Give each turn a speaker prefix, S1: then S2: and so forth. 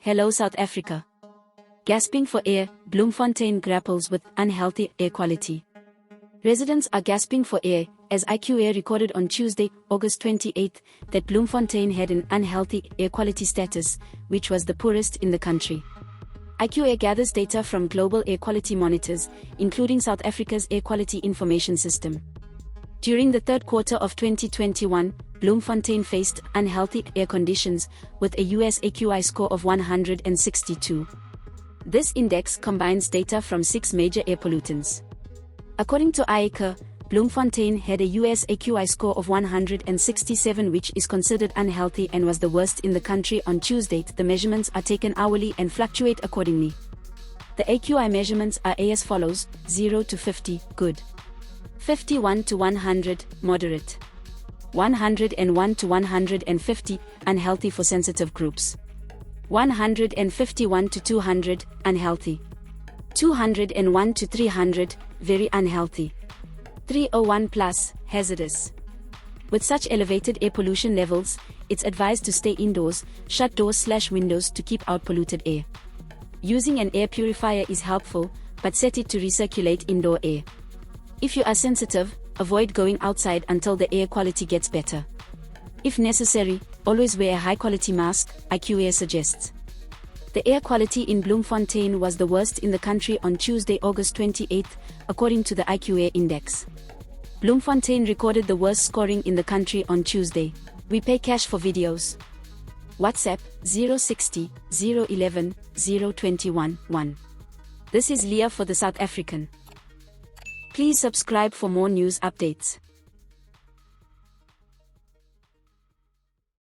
S1: Hello South Africa. Gasping for air, Bloemfontein grapples with unhealthy air quality. Residents are gasping for air, as IQAir recorded on Tuesday, August 28, that Bloemfontein had an unhealthy air quality status, which was the poorest in the country. IQAir gathers data from global air quality monitors, including South Africa's Air Quality Information System. During the third quarter of 2021, Bloemfontein faced unhealthy air conditions, with a US AQI score of 162. This index combines data from 6 major air pollutants. According to IQAir, Bloemfontein had a US AQI score of 167, which is considered unhealthy and was the worst in the country on Tuesday. The measurements are taken hourly and fluctuate accordingly. The AQI measurements are as follows: 0 to 50, good; 51 to 100, moderate; 101 to 150, unhealthy for sensitive groups; 151 to 200, unhealthy; 201 to 300, very unhealthy; 301 plus, hazardous. With such elevated air pollution levels, it's advised to stay indoors, shut doors/windows to keep out polluted air. Using an air purifier is helpful, but set it to recirculate indoor air. If you are sensitive, avoid going outside until the air quality gets better. If necessary, always wear a high-quality mask, IQAir suggests. The air quality in Bloemfontein was the worst in the country on Tuesday, August 28, according to the IQAir index. Bloemfontein recorded the worst scoring in the country on Tuesday. We pay cash for videos. WhatsApp 060 011 021 1. This is Leah for the South African. Please subscribe for more news updates.